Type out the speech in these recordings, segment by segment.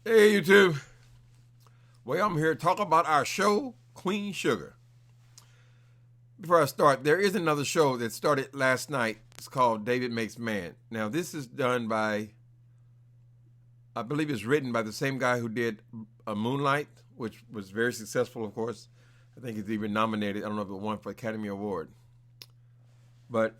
Hey, YouTube. Well, I'm here to talk about our show, Queen Sugar. Before I start, there is another show that started last night. It's called David Makes Man. Now, this is done by, I believe it's written by the same guy who did Moonlight, which was very successful, of course. I think it's even nominated. I don't know if it won for Academy Award. But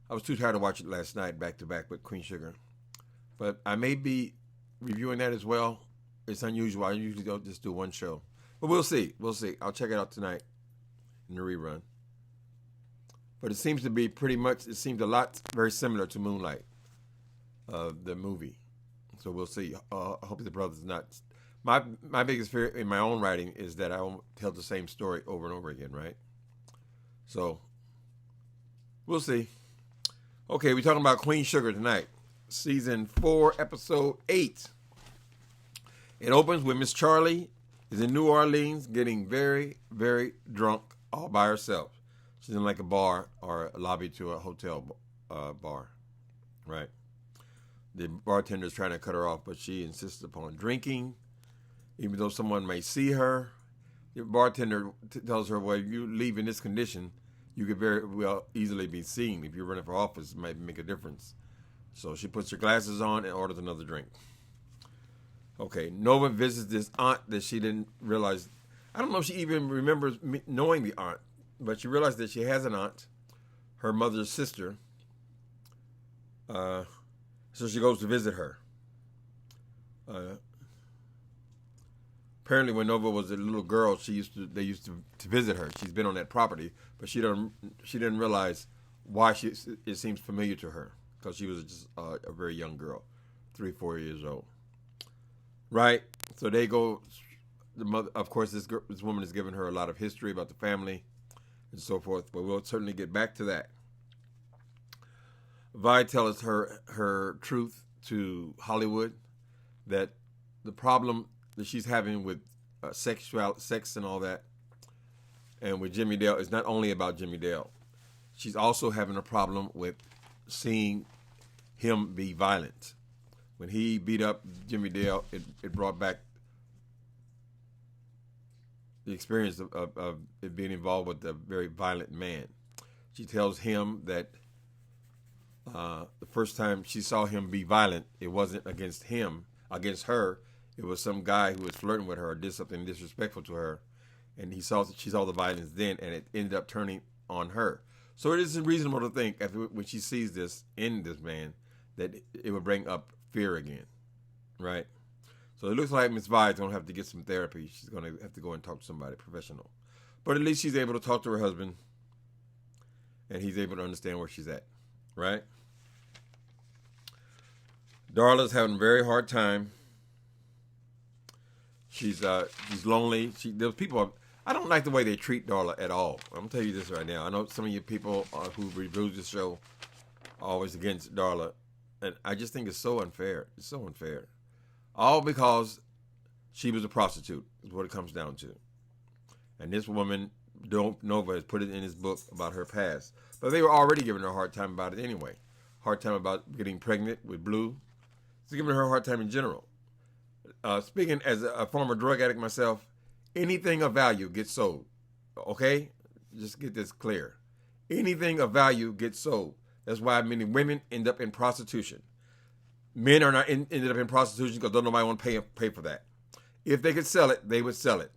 I was too tired to watch it last night back to back with Queen Sugar. But I may be reviewing that as well. It's unusual. I usually don't just do one show. But we'll see. We'll see. I'll check it out tonight in the rerun. But it seems to be it seems a lot very similar to Moonlight, the movie. So we'll see. I hope the brother's not. My biggest fear in my own writing is that I won't tell the same story over and over again, right? So we'll see. Okay, we're talking about Queen Sugar tonight. Season 4, episode 8. It opens with Miss Charlie is in New Orleans getting very, very drunk all by herself. She's in like a bar or a lobby to a hotel bar, right? The bartender's trying to cut her off, but she insists upon drinking, even though someone may see her. The bartender tells her, well, if you leave in this condition, you could very well easily be seen. If you're running for office, it might make a difference. So she puts her glasses on and orders another drink. Okay, Nova visits this aunt that she didn't realize. I don't know if she even remembers knowing the aunt, but she realized that she has an aunt, her mother's sister. So she goes to visit her. Apparently, when Nova was a little girl, they used to visit her. She's been on that property, but she didn't realize why it seems familiar to her because she was just a very young girl, 3-4 years old. Right, so they go. The mother, of course, this woman has given her a lot of history about the family and so forth. But we'll certainly get back to that. Vi tells her truth to Hollywood that the problem that she's having with sex and all that, and with Jimmy Dale is not only about Jimmy Dale. She's also having a problem with seeing him be violent. When he beat up Jimmy Dale, it brought back the experience of it being involved with a very violent man. She tells him that the first time she saw him be violent, it wasn't against her. It was some guy who was flirting with her or did something disrespectful to her. And she saw the violence then, and it ended up turning on her. So it is reasonable to think, when she sees this in this man, that it would bring up fear again, right? So it looks like Miss Vi is going to have to get some therapy. She's going to have to go and talk to somebody professional. But at least she's able to talk to her husband, and he's able to understand where she's at, right? Darla's having a very hard time. She's lonely. Those people. I don't like the way they treat Darla at all. I'm gonna tell you this right now. I know some of you people who review this show are always against Darla. And I just think it's so unfair. It's so unfair. All because she was a prostitute is what it comes down to. And this woman, Nova, has put it in his book about her past. But they were already giving her a hard time about it anyway. Hard time about getting pregnant with Blue. It's giving her a hard time in general. Speaking as a former drug addict myself, anything of value gets sold. Okay? Just get this clear. Anything of value gets sold. That's why many women end up in prostitution. Men are not ended up in prostitution because nobody want to pay for that. If they could sell it, they would sell it.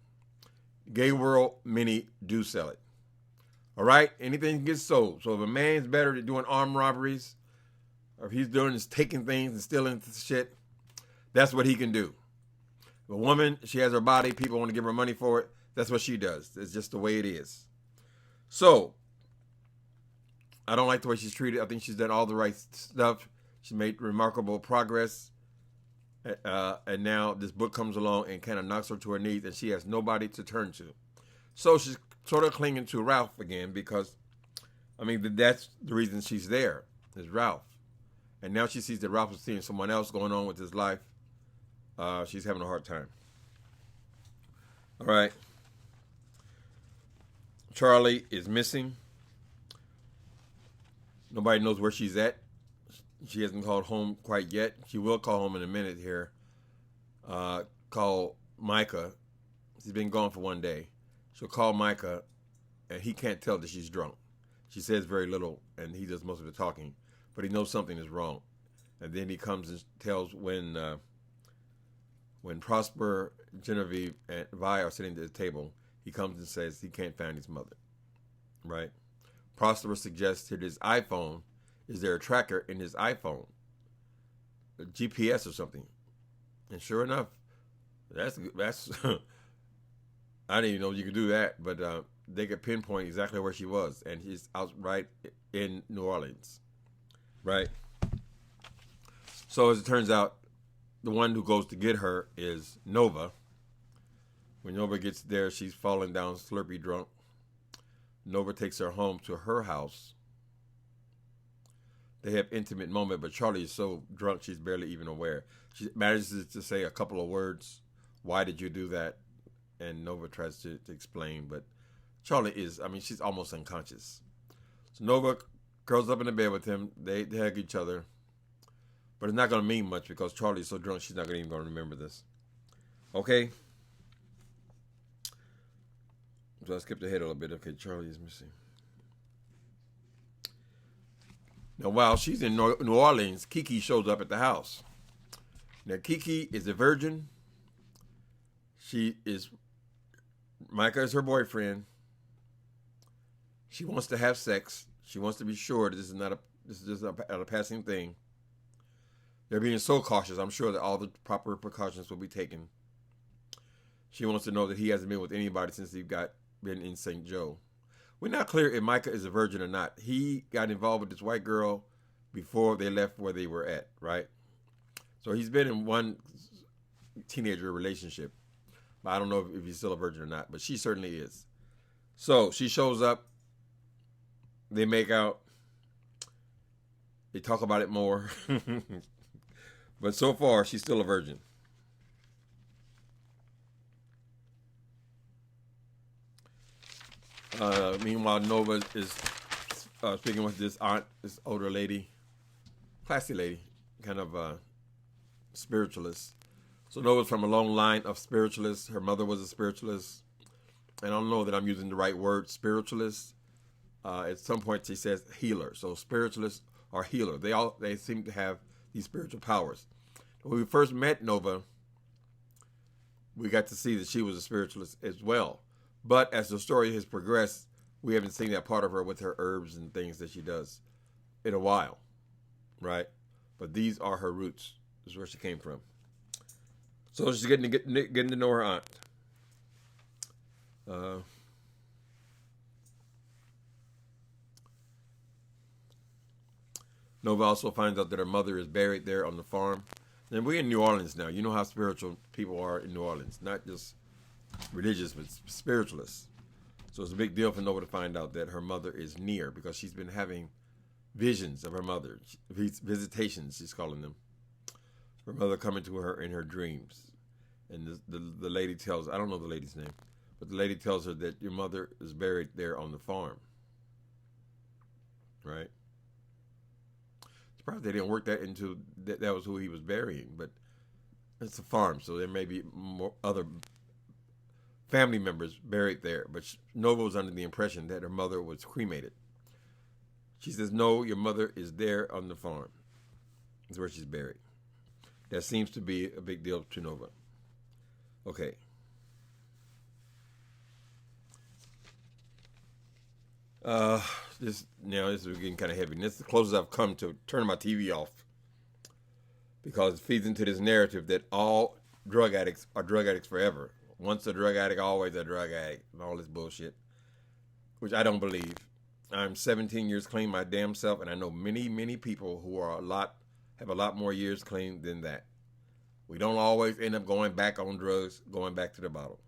Gay world, many do sell it. All right? Anything gets sold. So if a man's better at doing armed robberies, or if he's doing is taking things and stealing shit, that's what he can do. If a woman, she has her body, people want to give her money for it, that's what she does. It's just the way it is. So, I don't like the way she's treated. I think she's done all the right stuff. She made remarkable progress. And now this book comes along and kind of knocks her to her knees, and she has nobody to turn to. So she's sort of clinging to Ralph again because, that's the reason she's there, is Ralph. And now she sees that Ralph is seeing someone else going on with his life. She's having a hard time. All right. Charlie is missing. Nobody knows where she's at. She hasn't called home quite yet. She will call home in a minute here. Call Micah. She's been gone for one day. She'll call Micah, and he can't tell that she's drunk. She says very little, and he does most of the talking, but he knows something is wrong. And then he comes and tells when Prosper, Genevieve, and Vi are sitting at the table, he comes and says he can't find his mother. Right? Prosper suggests that his iPhone, is there a tracker in his iPhone? A GPS or something. And sure enough, that's I didn't even know you could do that, but they could pinpoint exactly where she was, and she's out right in New Orleans, right? So as it turns out, the one who goes to get her is Nova. When Nova gets there, she's falling down slurpy drunk. Nova takes her home to her house. They have intimate moment, but Charlie is so drunk she's barely even aware. She manages to say a couple of words. Why did you do that? And Nova tries to explain, but Charlie is, she's almost unconscious. So Nova curls up in the bed with him. They hug each other. But it's not going to mean much because Charlie's so drunk she's not even going to remember this. Okay? So I skipped ahead a little bit. Okay, Charlie is missing. Now, while she's in New Orleans, Kiki shows up at the house. Now, Kiki is a virgin. Micah is her boyfriend. She wants to have sex. She wants to be sure that this is just a passing thing. They're being so cautious. I'm sure that all the proper precautions will be taken. She wants to know that he hasn't been with anybody since he been in St. Joe. We're not clear if Micah is a virgin or not. He got involved with this white girl before they left where they were at, right? So he's been in one teenager relationship. But I don't know if he's still a virgin or not, but she certainly is. So she shows up. They make out. They talk about it more. But so far, she's still a virgin. Meanwhile, Nova is speaking with this aunt, this older lady, classy lady, kind of spiritualist. So Nova's from a long line of spiritualists. Her mother was a spiritualist. And I don't know that I'm using the right word, spiritualist. At some point she says healer. So spiritualists are healer. They seem to have these spiritual powers. When we first met Nova, we got to see that she was a spiritualist as well. But as the story has progressed, we haven't seen that part of her with her herbs and things that she does in a while, right? But these are her roots. This is where she came from. So she's getting to know her aunt. Nova also finds out that her mother is buried there on the farm. And we're in New Orleans now. You know how spiritual people are in New Orleans. Not just religious, but spiritualists. So it's a big deal for Nova to find out that her mother is near because she's been having visions of her mother. Visitations, she's calling them. Her mother coming to her in her dreams. And the lady tells, I don't know the lady's name, but the lady tells her that your mother is buried there on the farm. Right? It's probably they didn't work that into, that was who he was burying, but it's a farm, so there may be more other family members buried there. But Nova was under the impression that her mother was cremated. She says, no, your mother is there on the farm. That's where she's buried. That seems to be a big deal to Nova. Okay. This is getting kind of heavy. And this is the closest I've come to turning my TV off because it feeds into this narrative that all drug addicts are drug addicts forever. Once a drug addict, always a drug addict, and all this bullshit, which I don't believe. I'm 17 years clean my damn self, and I know many, many people who are have a lot more years clean than that. We don't always end up going back on drugs, going back to the bottle.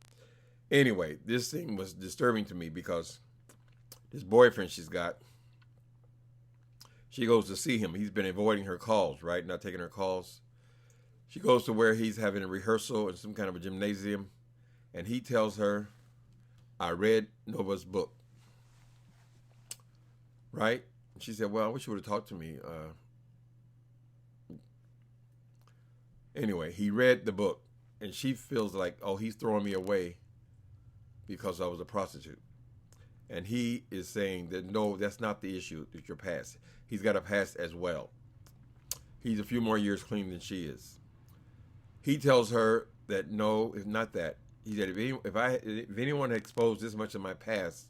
Anyway, this thing was disturbing to me because this boyfriend she's got, she goes to see him. He's been avoiding her calls, right? Not taking her calls. She goes to where he's having a rehearsal in some kind of a gymnasium, and he tells her, I read Nova's book. Right? She said, well, I wish you would have talked to me. Anyway, he read the book, and she feels like, oh, he's throwing me away because I was a prostitute. And he is saying that, no, that's not the issue, it's your past. He's got a past as well. He's a few more years clean than she is. He tells her that, no, it's not that. He said, if anyone had exposed this much of my past,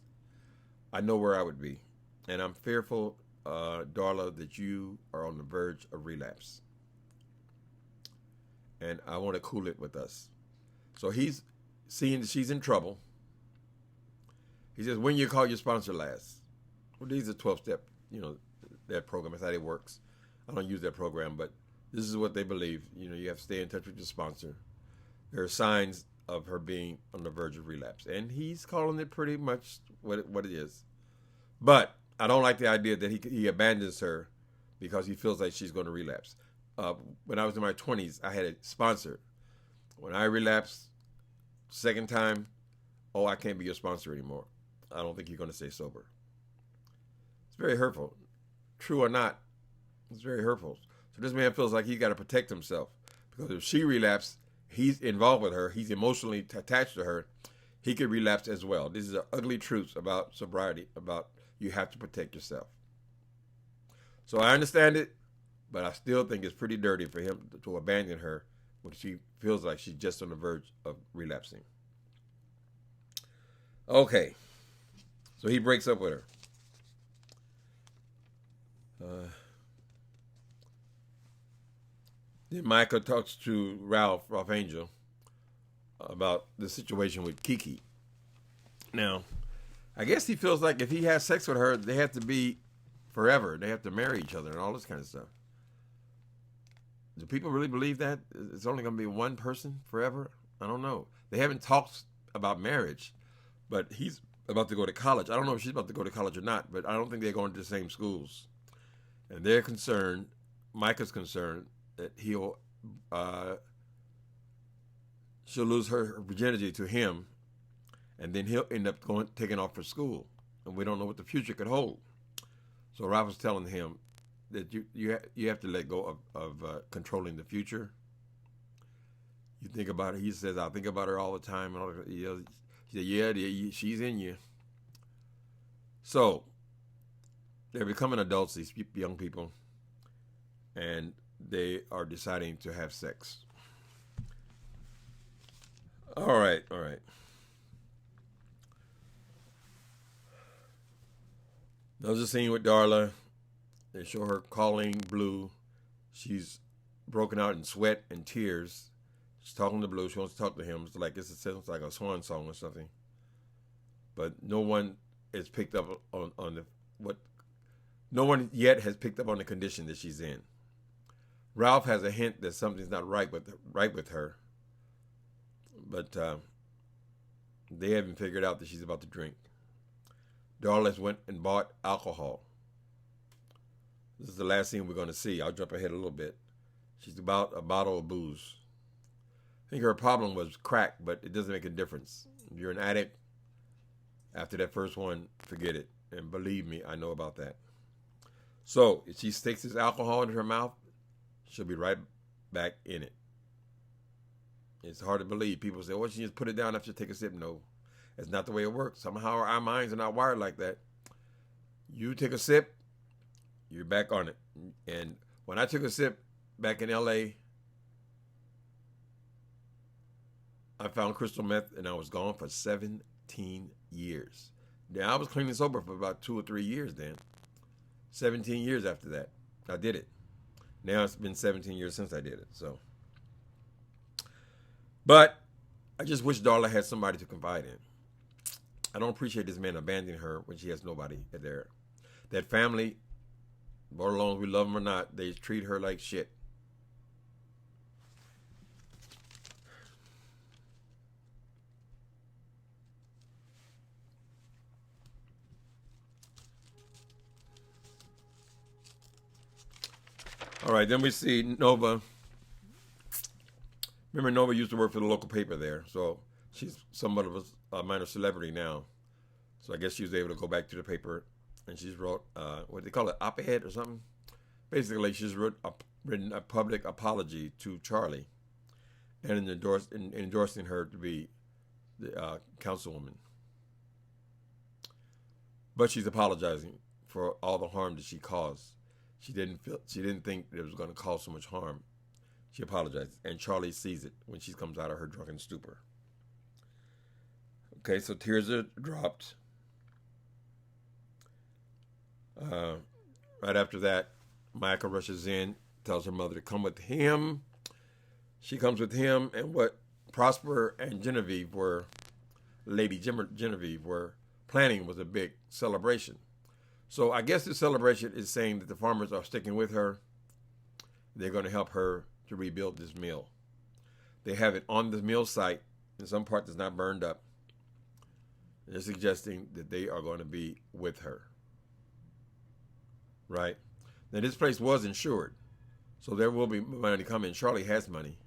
I know where I would be. And I'm fearful, Darla, that you are on the verge of relapse. And I want to cool it with us. So he's seeing that she's in trouble. He says, when you call your sponsor last? Well, these are 12-step, that program. That's how it works. I don't use that program, but this is what they believe. You have to stay in touch with your sponsor. There are signs of her being on the verge of relapse. And he's calling it pretty much what it is. But I don't like the idea that he abandons her because he feels like she's going to relapse. When I was in my 20s, I had a sponsor. When I relapsed, second time, oh, I can't be your sponsor anymore. I don't think you're going to stay sober. It's very hurtful. True or not, it's very hurtful. So this man feels like he's got to protect himself because if she relapses, he's involved with her. He's emotionally attached to her. He could relapse as well. This is an ugly truth about sobriety, about you have to protect yourself. So I understand it, but I still think it's pretty dirty for him to abandon her when she feels like she's just on the verge of relapsing. Okay. So he breaks up with her. Then Micah talks to Ralph Angel, about the situation with Kiki. Now, I guess he feels like if he has sex with her, they have to be forever. They have to marry each other and all this kind of stuff. Do people really believe that? It's only going to be one person forever? I don't know. They haven't talked about marriage, but he's about to go to college. I don't know if she's about to go to college or not, but I don't think they're going to the same schools. And they're concerned, Micah's concerned, that she'll lose her virginity to him, and then he'll end up taking off for school, and we don't know what the future could hold. So Ralph was telling him that you have to let go of controlling the future. You think about it. He says, "I think about her all the time." And he said, "Yeah, she's in you." So they're becoming adults, these young people, and they are deciding to have sex. All right. There's a scene with Darla. They show her calling Blue. She's broken out in sweat and tears. She's talking to Blue. She wants to talk to him. Sounds like a swan song or something. But no one has picked up no one yet has picked up on the condition that she's in. Ralph has a hint that something's not right with her, but they haven't figured out that she's about to drink. Darla went and bought alcohol. This is the last scene we're going to see. I'll jump ahead a little bit. She's about a bottle of booze. I think her problem was crack, but it doesn't make a difference. If you're an addict, after that first one, forget it. And believe me, I know about that. So if she sticks this alcohol into her mouth, she'll be right back in it. It's hard to believe. People say, well, she just put it down after you take a sip. No, that's not the way it works. Somehow our minds are not wired like that. You take a sip, you're back on it. And when I took a sip back in LA, I found crystal meth and I was gone for 17 years. Now I was clean and sober for about 2 or 3 years then. 17 years after that, I did it. Now it's been 17 years since I did it. So, but I just wish Darla had somebody to confide in. I don't appreciate this man abandoning her when she has nobody there. That family, both along we love them or not, they treat her like shit. All right, then we see Nova. Remember, Nova used to work for the local paper there, so she's somewhat of a minor celebrity now. So I guess she was able to go back to the paper, and she's wrote, what do they call it, op-ed or something? Basically, she's written a public apology to Charlie. and endorsing her to be the councilwoman. But she's apologizing for all the harm that she caused. She didn't think it was going to cause so much harm. She apologizes, and Charlie sees it when she comes out of her drunken stupor. Okay, so tears are dropped. Right after that, Michael rushes in, tells her mother to come with him. She comes with him, and what Prosper and Lady Genevieve were planning was a big celebration. So I guess the celebration is saying that the farmers are sticking with her. They're going to help her to rebuild this mill. They have it on the mill site in some part that's not burned up. They're suggesting that they are going to be with her. Right? Now, this place was insured, so there will be money coming. Charlie has money,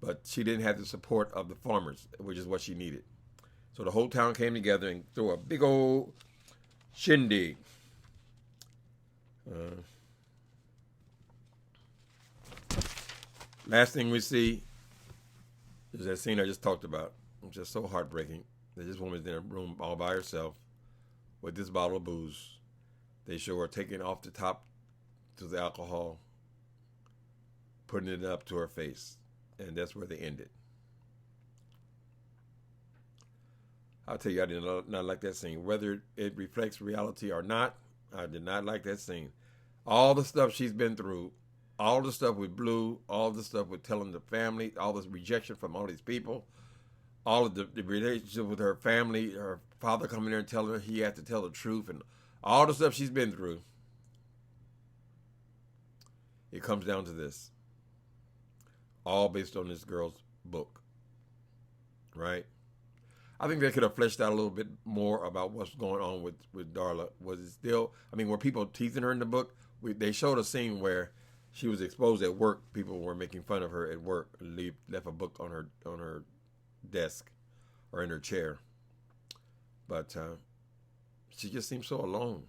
but she didn't have the support of the farmers, which is what she needed. So the whole town came together and threw a big old shindig. Last thing we see is that scene I just talked about. It's just so heartbreaking that this woman's in a room all by herself with this bottle of booze. They show her taking off the top to the alcohol, putting it up to her face, and that's where they ended. I'll tell you, I did not like that scene. Whether it reflects reality or not, I did not like that scene. All the stuff she's been through, all the stuff with Blue, all the stuff with telling the family, all this rejection from all these people, all of the relationship with her family, her father coming there and telling her he had to tell the truth, and all the stuff she's been through, it comes down to this. All based on this girl's book. Right? I think they could have fleshed out a little bit more about what's going on with Darla. Was it still, were people teasing her in the book? They showed a scene where she was exposed at work. People were making fun of her at work. Left a book on her desk or in her chair. But she just seems so alone.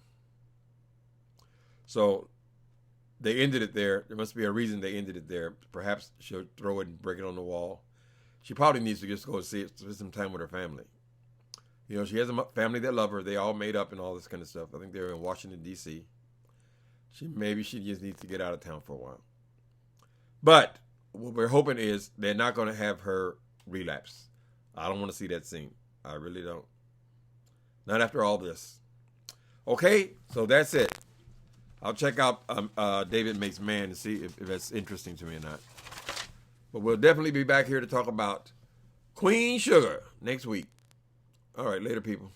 So they ended it there. There must be a reason they ended it there. Perhaps she'll throw it and break it on the wall. She probably needs to just go spend some time with her family. You know, she has a family that love her. They all made up and all this kind of stuff. I think they're in Washington, D.C. Maybe she just needs to get out of town for a while. But what we're hoping is they're not going to have her relapse. I don't want to see that scene. I really don't. Not after all this. Okay, so that's it. I'll check out David Makes Man to see if that's interesting to me or not. But we'll definitely be back here to talk about Queen Sugar next week. All right, later, people.